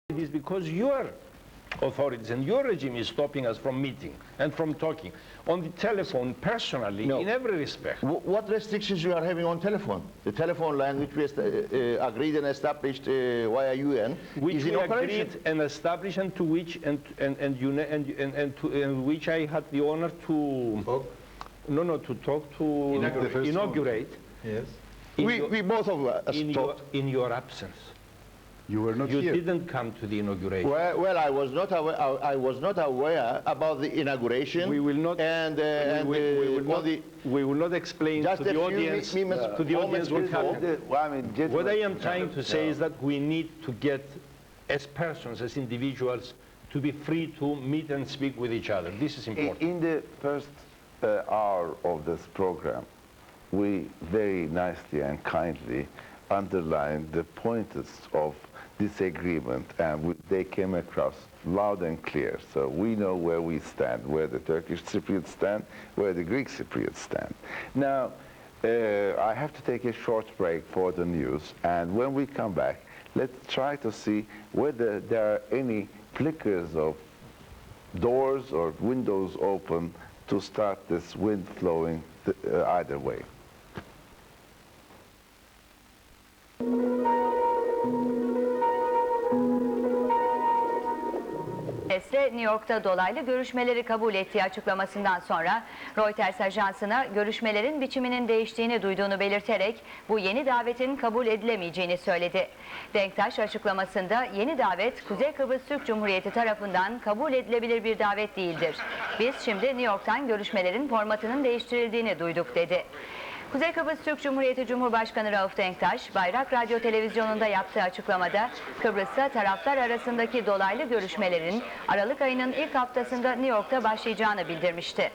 It is because your authorities and your regime is stopping us from meeting and from talking on the telephone, personally, No. in every respect. What restrictions you are having on telephone? The telephone line which we agreed and established via UN Which is in we operation. agreed and established, and to which which I had the honor to inaugurate. Yes. We both of us talked. In your absence. You were not You here. didn't come to the inauguration. Well, I was not aware. I was not aware about the inauguration. We will not. We will not explain to the audience. What happened. What I am trying to say is that we need to get, as persons, as individuals, to be free to meet and speak with each other. This is important. In the first hour of this program, we very nicely and kindly underlined the points of disagreement, and they came across loud and clear. So we know where we stand, where the Turkish Cypriots stand, where the Greek Cypriots stand. Now, I have to take a short break for the news, and when we come back, let's try to see whether there are any flickers of doors or windows open to start this wind flowing either way. New York'ta dolaylı görüşmeleri kabul ettiği açıklamasından sonra Reuters ajansına görüşmelerin biçiminin değiştiğini duyduğunu belirterek bu yeni davetin kabul edilemeyeceğini söyledi. Denktaş açıklamasında yeni davet Kuzey Kıbrıs Türk Cumhuriyeti tarafından kabul edilebilir bir davet değildir. Biz şimdi New York'tan görüşmelerin formatının değiştirildiğini duyduk dedi. Kuzey Kıbrıs Türk Cumhuriyeti Cumhurbaşkanı Rauf Denktaş, Bayrak Radyo Televizyonu'nda yaptığı açıklamada Kıbrıs'ta taraflar arasındaki dolaylı görüşmelerin Aralık ayının ilk haftasında New York'ta başlayacağını bildirmişti.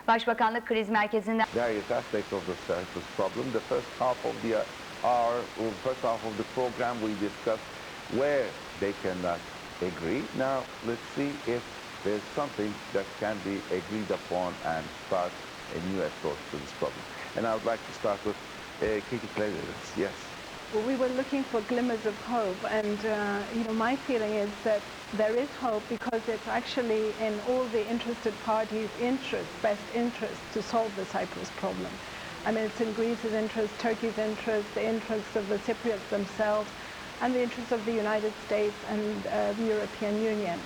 Başbakanlık Kriz Merkezi'nden Various aspects of the Cyprus problem. The first half of the hour, or first half of the program, we discussed where they cannot agree. Now, let's see if there's something that can be agreed upon and start a new approach to this problem. And I would like to start with Katie Kleidowitz. Yes. Well, we were looking for glimmers of hope, and my feeling is that there is hope because it's actually in all the interested parties' best interest to solve the Cyprus problem. I mean, it's in Greece's interest, Turkey's interest, the interests of the Cypriots themselves, and the interests of the United States and the European Union.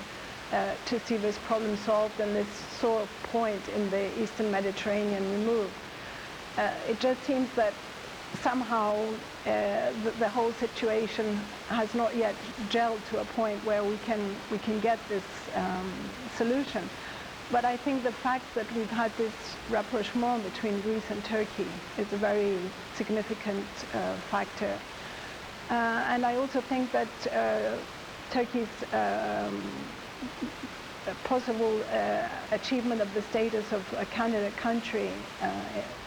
To see this problem solved and this sore point in the Eastern Mediterranean removed. It just seems that somehow the whole situation has not yet gelled to a point where we can get this solution. But I think the fact that we've had this rapprochement between Greece and Turkey is a very significant factor. And I also think that Turkey's possible achievement of the status of a candidate country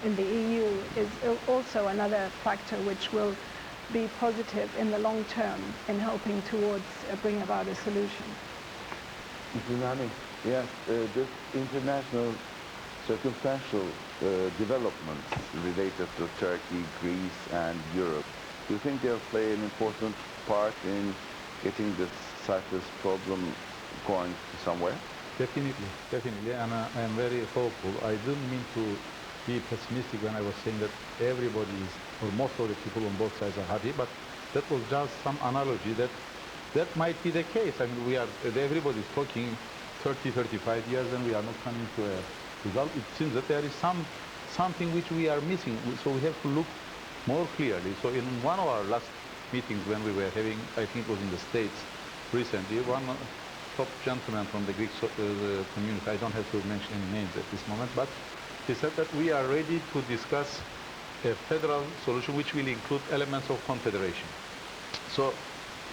in the EU is also another factor which will be positive in the long term in helping towards bring about a solution. Yes, this international circumstantial developments related to Turkey, Greece, and Europe, do you think they'll play an important part in getting this Cyprus problem going somewhere? Definitely, and I am very hopeful. I didn't mean to be pessimistic when I was saying that everybody is, or most of the people on both sides are happy, but that was just some analogy that might be the case. I mean, everybody is talking 30, 35 years and we are not coming to a result. It seems that there is something which we are missing, so we have to look more clearly. So in one of our last meetings when we were having, I think it was in the States recently, one top gentleman from the Greek community, I don't have to mention any names at this moment, but he said that we are ready to discuss a federal solution which will include elements of confederation. So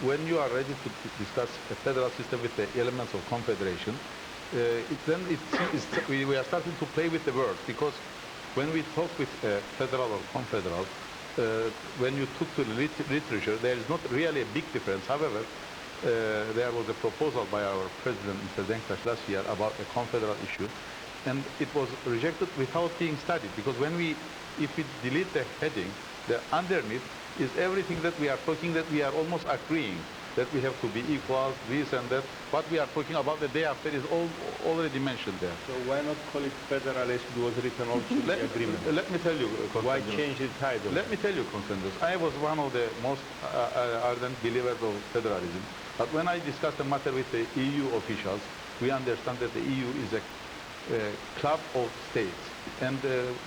when you are ready to discuss a federal system with the elements of confederation, we are starting to play with the words, because when we talk with federal or confederal, when you took to the literature, there is not really a big difference. However, there was a proposal by our president, Mr. Denktaş, last year about a confederal issue, and it was rejected without being studied, because if we delete the heading, underneath is everything that we are talking, that we are almost agreeing that we have to be equal, this and that. What we are talking about the day after is already mentioned there. So why not call it federal as it was written also in the agreement? Let me tell you, Why Konstantinos. change the title? Let me tell you, Konstantinos, I was one of the most ardent believers of federalism. But when I discussed the matter with the EU officials, we understand that the EU is a club of states. And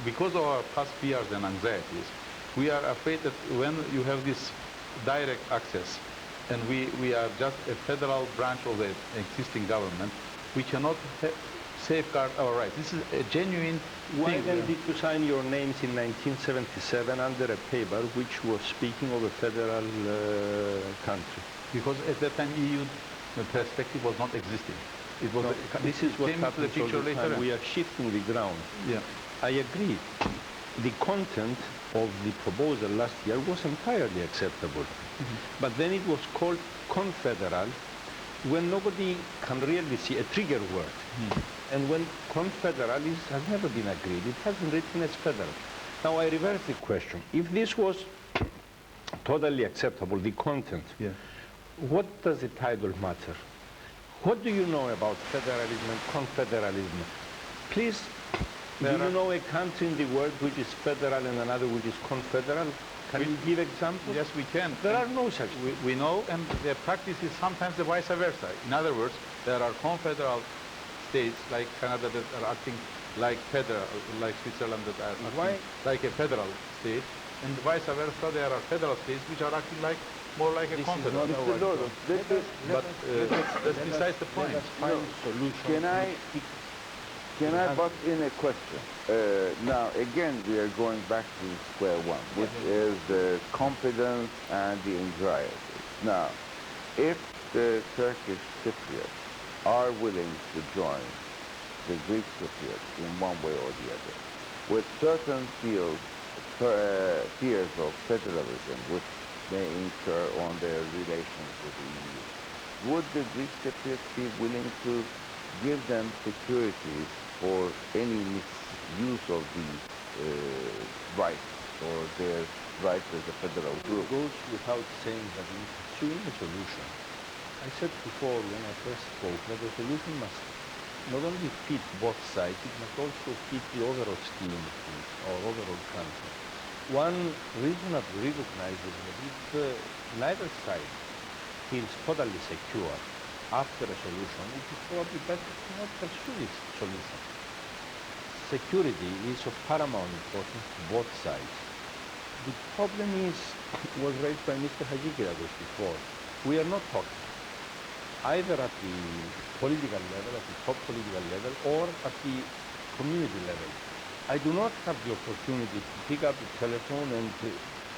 because of our past fears and anxieties, we are afraid that when you have this direct access, and we are just a federal branch of the existing government, we cannot safeguard our rights. This is a genuine Why thing. then did you sign your names in 1977 under a paper which was speaking of a federal country? Because at that time EU perspective was not existing. It was This is what came into the happens all picture the later. time. We are shifting the ground. Yeah. I agree. The content of the proposal last year was entirely acceptable. But then it was called confederal when nobody can really see a trigger word. And when confederal has never been agreed, it has been written as federal. Now I reverse the question. If this was totally acceptable, the content, Yeah. what does the title matter? What do you know about federalism and confederalism? Please, do you know a country in the world which is federal and another which is confederal? Can you give examples? Yes, we can. There are no such. We know, and the practice is sometimes the vice versa. In other words, there are confederal states like Canada that are acting like federal, like Switzerland that are acting like a federal state, and vice versa, there are federal states which are acting like more like a confederal. But that's besides the point. Can I butt in a question? Now, again, we are going back to square one, which is the confidence and the anxiety. Now, if the Turkish Cypriots are willing to join the Greek Cypriots in one way or the other, with certain fears of federalism, which may incur on their relations with the EU, would the Greek Cypriots be willing to give them securities for any misuse of these rights or their rights as a federal group? It goes without saying that in pursuing a solution, I said before when I first spoke that the solution must not only fit both sides, it must also fit the overall scheme of things, or overall country. One reasonably recognizes that if neither side feels totally secure after a solution, it is probably better to not pursue this solution. Security is of paramount importance to both sides. The problem was raised by Mr. Hadjikyriacos before. We are not talking either at the political level, at the top political level, or at the community level. I do not have the opportunity to pick up the telephone and to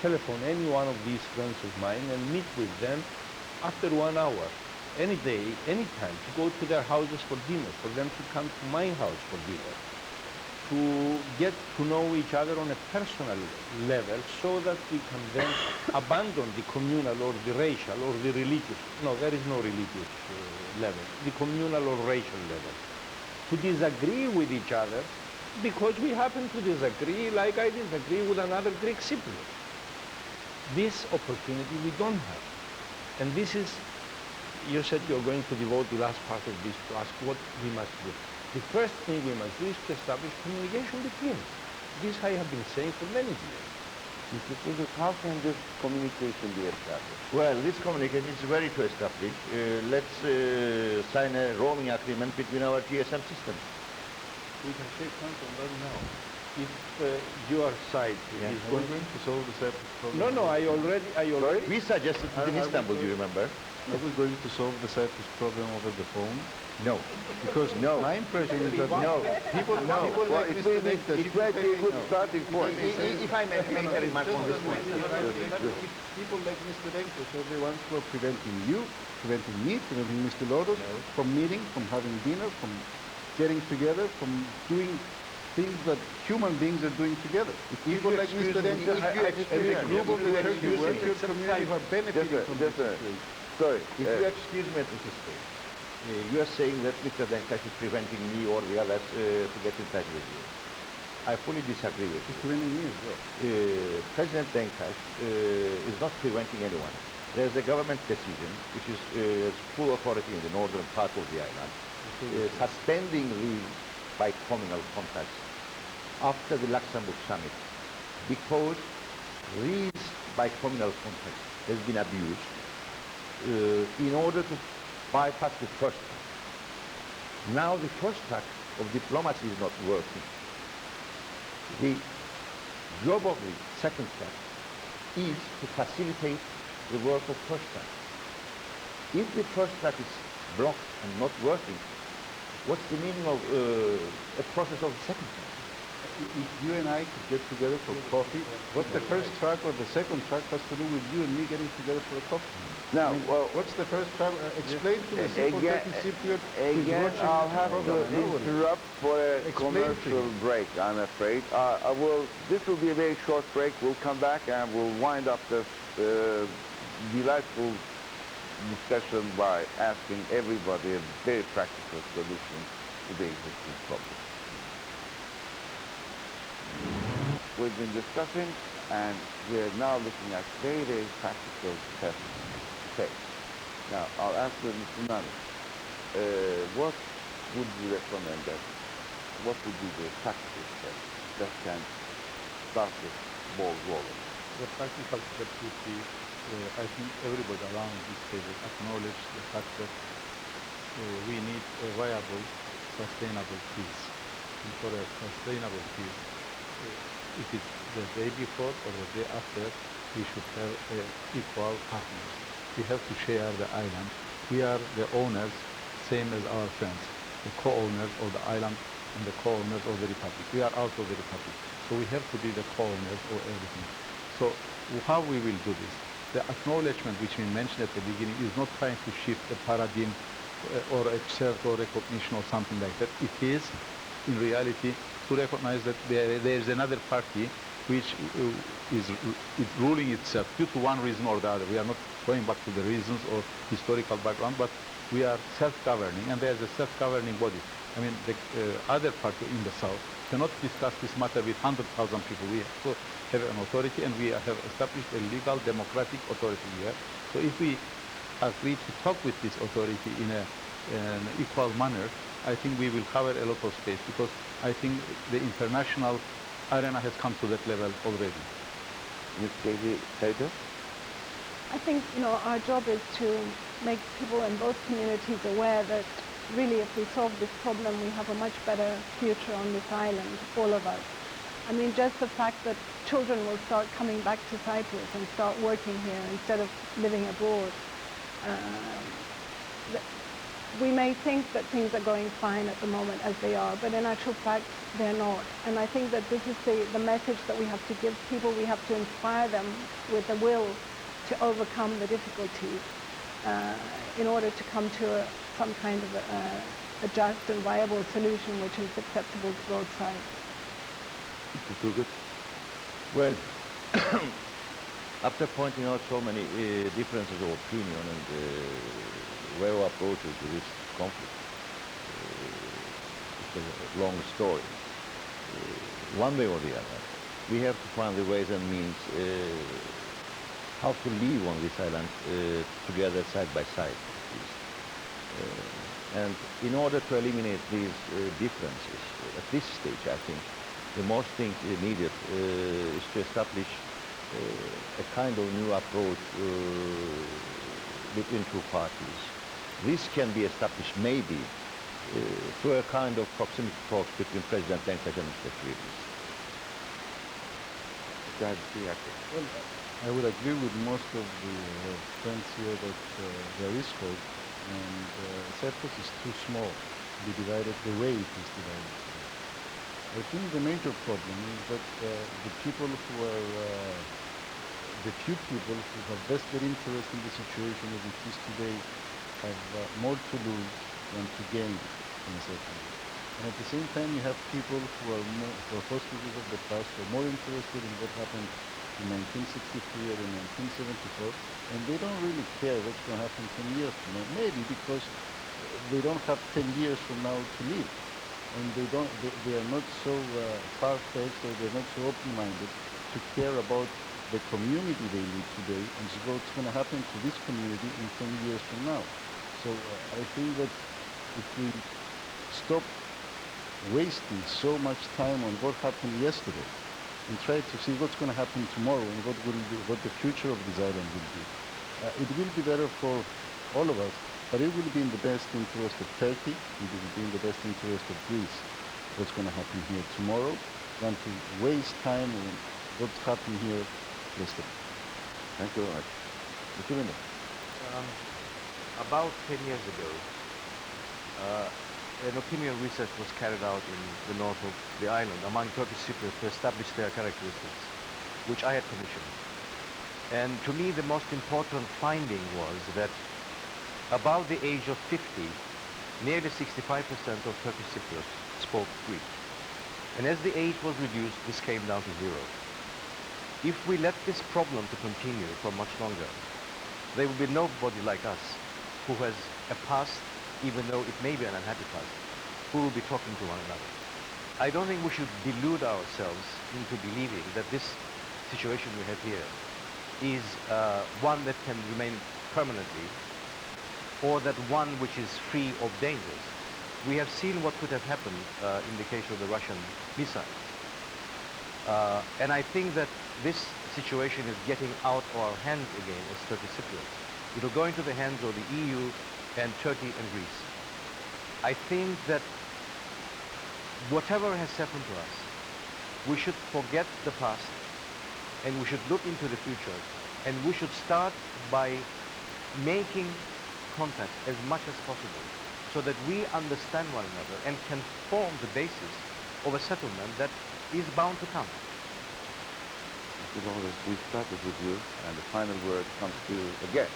telephone any one of these friends of mine and meet with them after 1 hour, any day, any time, to go to their houses for dinner, for them to come to my house for dinner, to get to know each other on a personal level so that we can then abandon the communal or the racial or the religious, no, there is no religious level, the communal or racial level, to disagree with each other because we happen to disagree like I disagree with another Greek Cypriot. This opportunity we don't have. And this is, you said you're going to devote the last part of this to ask what we must do. The first thing we must do is to establish communication between us. This I have been saying for many years. Mr. Kudus, how can this communication be established? Well, this communication is very to establish. Let's sign a roaming agreement between our GSM systems. We can shake hands on that now. If your side is We're going to solve the Cyprus problem. No, I already. We suggested it in Istanbul, do you remember? Are we going to solve the Cyprus problem over the phone? No. Because my impression is that people Well, like it Mr. may Denktaş, be a good starting point. If I may make a remark on this point. People like Mr. Denktaş are the ones who are preventing you, preventing me, preventing Mr. Loros from meeting, from having dinner, from getting together, from doing things that human beings are doing together. People like Mr. Denktaş and the group of the Turkish workers community who are benefiting from this situation. Sorry. If you excuse me, Mr. State, you are saying that Mr. Denktaş is preventing me or the others to get in touch with you. I fully disagree with you. It's 20 years, President Denktash is not preventing anyone. There's a government decision, which is full authority in the northern part of the island, suspending the bi-communal contacts after the Luxembourg summit, because these bi-communal contacts has been abused in order to bypass the first track. Now the first track of diplomacy is not working. The job of the second track is to facilitate the work of first track. If the first track is blocked and not working, what's the meaning of a process of the second track? If you and I could get together for coffee, what the first track or the second track has to do with you and me getting together for a coffee? Now, I mean, what's the first track? Explain to the simple Turkish Cypriot who's again, watching I'll this have program. to interrupt for a Explain to commercial him. break, I'm afraid. This will be a very short break. We'll come back and we'll wind up this delightful discussion by asking everybody a very practical solution to the existing problem. We've been discussing, and we're now looking at very, very practical tests to take. Now, I'll ask Mr. Nani, what would you recommend that? What would be the practical steps that can start this ball rolling? The practical step would be, I think everybody around this table acknowledge the fact that we need a viable, sustainable peace. And for a sustainable peace, if it's the day before or the day after, we should have equal partners. We have to share the island. We are the owners, same as our friends, the co-owners of the island and the co-owners of the republic. We are also the republic. So we have to be the co-owners of everything. So how we will do this? The acknowledgement which we mentioned at the beginning is not trying to shift the paradigm or accept or recognition or something like that. It is, in reality, to recognize that there is another party which is ruling itself due to one reason or the other. We are not going back to the reasons or historical background, but we are self-governing, and there is a self-governing body. I mean, the other party in the south cannot discuss this matter with 100,000 people. We also have an authority, and we have established a legal democratic authority here. So if we agree to talk with this authority in an equal manner, I think we will cover a lot of space, because I think the international arena has come to that level already. Ms. Katie Taylor? I think, our job is to make people in both communities aware that really if we solve this problem, we have a much better future on this island, all of us. I mean, just the fact that children will start coming back to Cyprus and start working here instead of living abroad. We may think that things are going fine at the moment as they are, but in actual fact, they're not. And I think that this is the message that we have to give people. We have to inspire them with the will to overcome the difficulties in order to come to some kind of a just and viable solution which is acceptable to both sides. Too good. Well, after pointing out so many differences of opinion and way of approaches to this conflict, it's a long story. One way or the other, we have to find the ways and means how to live on this island together side by side. And in order to eliminate these differences, at this stage, I think, the most thing needed is to establish a kind of new approach between two parties. This can be established maybe through a kind of proximity talks between President Denktash and Mr. Friedrich. Well, I would agree with most of the friends here that there is hope, and Cyprus is too small to be divided the way it is divided. I think the major problem is that the people who are, the few people who have vested interest in the situation as it is today have more to lose than to gain in a certain way. And at the same time, you have people who are hostages of the past, who are more interested in what happened in 1963 or in 1974, and they don't really care what's going to happen 10 years from now. Maybe because they don't have 10 years from now to live. and they are not so far-fetched, or they're not so open-minded to care about the community they live today and what's going to happen to this community in 10 years from now. So I think that if we stop wasting so much time on what happened yesterday and try to see what's going to happen tomorrow and what the future of this island will be, it will be better for all of us, but it will be in the best interest of Turkey, it will be in the best interest of Greece, what's going to happen here tomorrow, than to waste time on what's happened here yesterday. Thank you very much. Mr. Winner. About 10 years ago, an opinion research was carried out in the north of the island among Turkish Cypriots to establish their characteristics, which I had commissioned. And to me, the most important finding was that above the age of 50, nearly 65% of Turkish Cypriots spoke Greek. And as the age was reduced, this came down to zero. If we let this problem to continue for much longer, there will be nobody like us who has a past, even though it may be an unhappy past, who will be talking to one another. I don't think we should delude ourselves into believing that this situation we have here is one that can remain permanently, or that one which is free of dangers. We have seen what could have happened in the case of the Russian missiles. And I think that this situation is getting out of our hands again as Turkish Cypriots. It will go into the hands of the EU and Turkey and Greece. I think that whatever has happened to us, we should forget the past and we should look into the future, and we should start by making contact as much as possible so that we understand one another and can form the basis of a settlement that is bound to come. Mr. Lawrence, we started with you, and the final word comes to you again.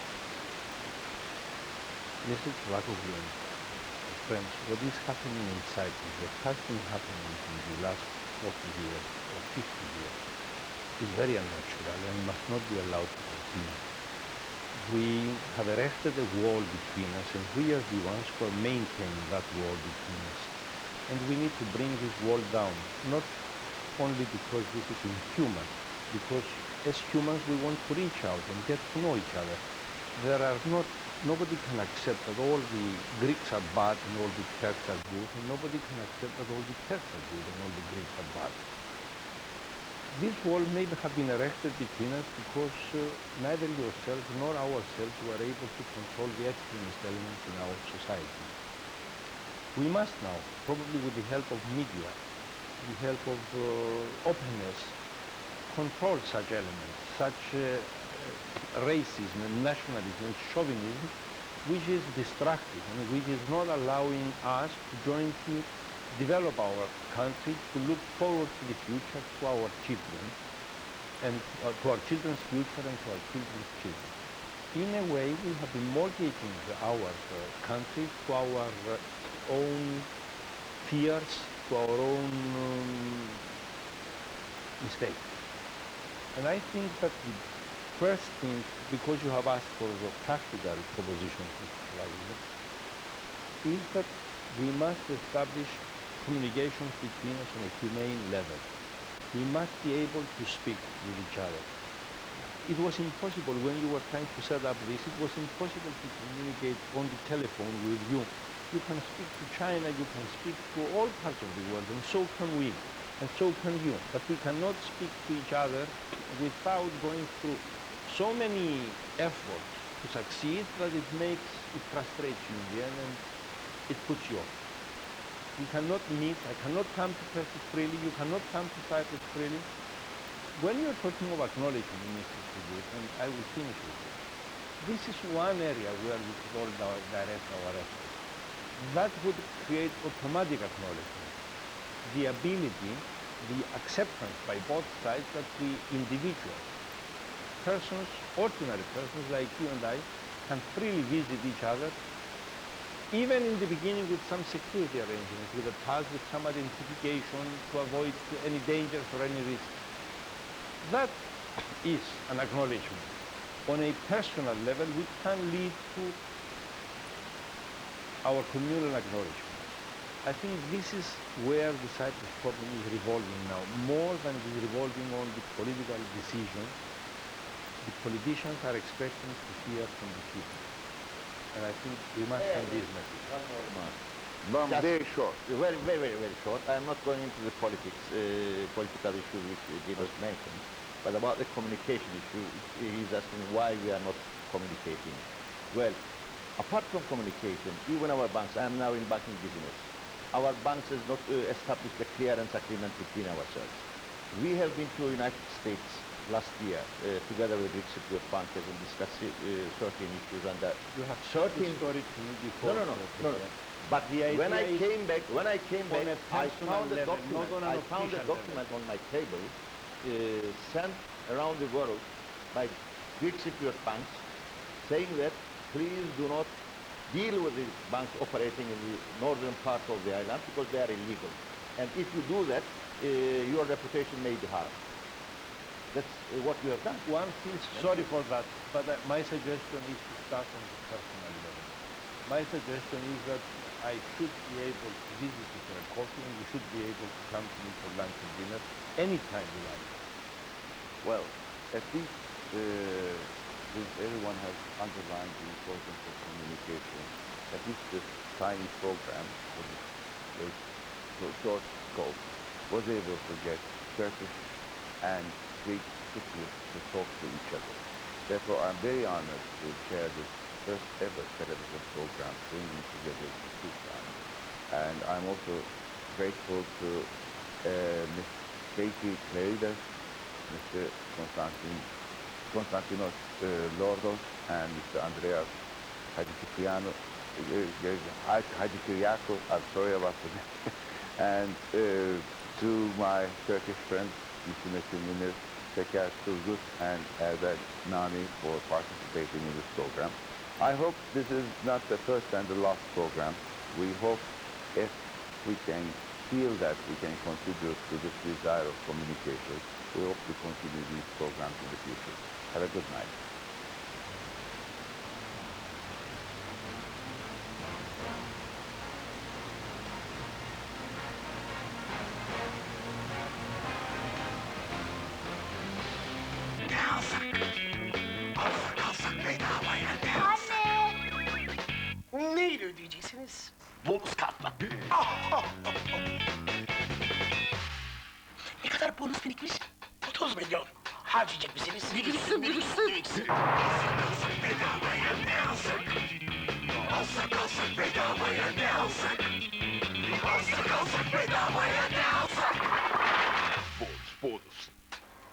Mr. Tsouvakoglou, friends, what is happening in Cyprus, what has been happening in the last 40 years or 50 years, is very unnatural and must not be allowed to continue. We have erected a wall between us, and we are the ones who are maintaining that wall between us. And we need to bring this wall down, not only because this is inhuman, because as humans we want to reach out and get to know each other. Nobody can accept that all the Greeks are bad and all the Turks are good, and nobody can accept that all the Turks are good and all the Greeks are bad. This wall may have been erected between us because neither yourself nor ourselves were able to control the extremist elements in our society. We must now, probably with the help of media, the help of openness, control such elements, such racism and nationalism and chauvinism, which is destructive and which is not allowing us to jointly develop our country, to look forward to the future, to our children, and to our children's future and to our children's children. In a way, we have been mortgaging our country to our own fears, to our own mistakes. And I think that the first thing, because you have asked for the practical proposition, is that we must establish communications between us on a humane level. We must be able to speak with each other. It was impossible when you were trying to set up this, it was impossible to communicate on the telephone with you. You can speak to China, you can speak to all parts of the world, and so can we, and so can you. But we cannot speak to each other without going through so many efforts to succeed that it frustrates you in the end and it puts you off. We cannot meet, I cannot come to Turkey freely, you cannot come to Cyprus freely. When you're talking of acknowledgement, Mr. Tsouvakoglou, and I will finish with this, this is one area where we could all direct our efforts. That would create automatic acknowledgement. The ability, the acceptance by both sides that we individuals, persons, ordinary persons like you and I, can freely visit each other, even in the beginning with some security arrangements, with a pass, with some identification to avoid any dangers or any risks. That is an acknowledgement on a personal level which can lead to our communal acknowledgement. I think this is where the Cyprus problem is revolving now. More than it is revolving on the political decision, the politicians are expecting to hear from the people. And I think we must send this message. Very short, very short. I am not going into the politics, political issue which Dinos mentioned, but about the communication issue, he's asking why we are not communicating. Well, apart from communication, even our banks, I am now in banking business, our banks has not established a clearance agreement between ourselves. We have been to the United States last year, together with Greek Cypriot bankers, and discussed certain issues, and You have certain... story to me before. No. But when I came back, I found a document on my table, sent around the world by Greek Cypriot banks, saying that please do not deal with the banks operating in the northern part of the island because they are illegal. And if you do that, your reputation may be harmed. That's what you have done. One feels sorry for that, but my suggestion is to start on the personal level. My suggestion is that I should be able to visit you for a coffee, and you should be able to come to me for lunch and dinner anytime you like. Well, I think everyone has underlined the importance of communication. At least this tiny program, with short scope, was able to get Turkish and Greek Cypriots to talk to each other. Therefore, I'm very honored to chair this first ever television program bringing together the two sides. And I'm also grateful to Ms. Katie Kleidas, Mr. Konstantinos Lordos, and Mr. Andreas Hadjikyriakou, I'm sorry about that, and to my Turkish friends, Mr. Munir Şeker Turgut and Erbel Nani for participating in this program. I hope this is not the first and the last program. We hope if we can feel that we can contribute to this desire of communication, we hope to continue these programs in the future. Have a good night. Neyle ödeyeceksiniz? Bonus kartla. Ne kadar bonus birikmiş? 30 milyon. Harcayacak mısınız? Biriksin. Bonus.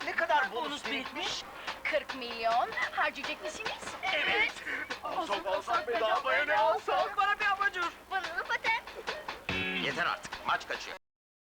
Ne kadar bonus birikmiş? 40 milyon. Harcayacak mısınız? Evet. Alsak bedavaya ne alsak? Bana bir abacur. Bana paten. Yeter artık, maç kaçıyor.